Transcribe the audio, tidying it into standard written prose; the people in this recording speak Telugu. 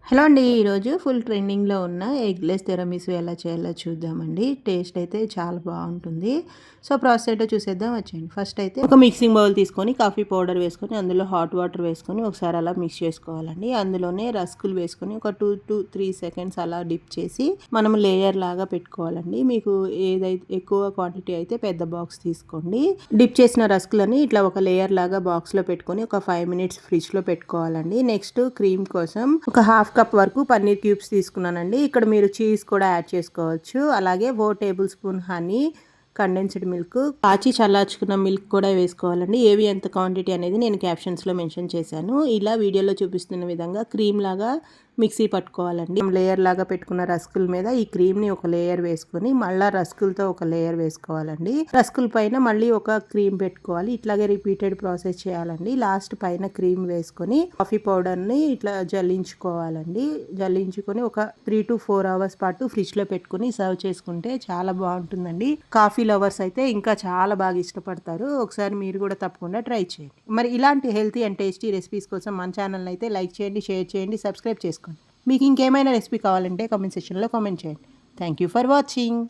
హలో అండి. ఈరోజు ఫుల్ ట్రెండింగ్‌లో ఉన్న ఎగ్‌లెస్ తిరమిసు ఎలా చేయాలో చూద్దామండి. టేస్ట్ అయితే చాలా బావుంటుంది. సో, ప్రాసెస్ ఏంటో చూసేద్దాం వచ్చేయండి. ఫస్ట్ అయితే ఒక మిక్సింగ్ బౌల్ తీసుకొని కాఫీ పౌడర్ వేసుకొని అందులో హాట్ వాటర్ వేసుకొని ఒకసారి అలా మిక్స్ చేసుకోవాలండి. అందులోనే రస్కులు వేసుకొని ఒక 2-3 సెకండ్స్ అలా డిప్ చేసి మనం లేయర్ లాగా పెట్టుకోవాలండి. మీకు ఏదైతే ఎక్కువ క్వాంటిటీ అయితే పెద్ద బాక్స్ తీసుకోండి. డిప్ చేసిన రస్కులని ఇట్లా ఒక లేయర్ లాగా బాక్స్‌లో పెట్టుకొని ఒక 5 మినిట్స్ ఫ్రిడ్జ్‌లో పెట్టుకోవాలండి. నెక్స్ట్ క్రీమ్ కోసం ఒక హాఫ్ కప్ వరకు పన్నీర్ క్యూబ్స్ తీసుకున్నానండి. ఇక్కడ మీరు చీజ్ కూడా యాడ్ చేసుకోవచ్చు. అలాగే 4 table spoon honey, condensed milk, కాచి చల్లార్చుకున్న మిల్క్ కూడా వేసుకోవాలండి. ఏవి ఎంత క్వాంటిటీ అనేది నేను క్యాప్షన్స్లో మెన్షన్ చేశాను. ఇలా వీడియోలో చూపిస్తున్న విధంగా క్రీమ్ లాగా మిక్సీ పట్టుకోవాలండి. లేయర్ లాగా పెట్టుకున్న రస్కుల మీద ఈ క్రీమ్ని ఒక లేయర్ వేసుకొని మళ్ళీ రస్కులతో ఒక లేయర్ వేసుకోవాలండి. రస్కుల పైన మళ్ళీ ఒక క్రీమ్ పెట్టుకోవాలి. ఇట్లాగే రిపీటెడ్ ప్రాసెస్ చేయాలండి. లాస్ట్ పైన క్రీమ్ వేసుకొని కాఫీ పౌడర్ని ఇట్లా జల్లించుకోవాలండి. జల్లించుకొని ఒక 3 to 4 అవర్స్ పాటు ఫ్రిడ్జ్లో పెట్టుకుని సర్వ్ చేసుకుంటే చాలా బాగుంటుందండి. కాఫీ లవర్స్ అయితే ఇంకా చాలా బాగా ఇష్టపడతారు. ఒకసారి మీరు కూడా తప్పకుండా ట్రై చేయండి. మరి ఇలాంటి హెల్తీ అండ్ టేస్టీ రెసిపీస్ కోసం మన ఛానల్ అయితే లైక్ చేయండి, షేర్ చేయండి, సబ్స్క్రైబ్ చేసుకోండి. మీకు ఇంకేమైనా రెసిపీ కావాలంటే కామెంట్ సెక్షన్లో కామెంట్ చేయండి. Thank you for watching.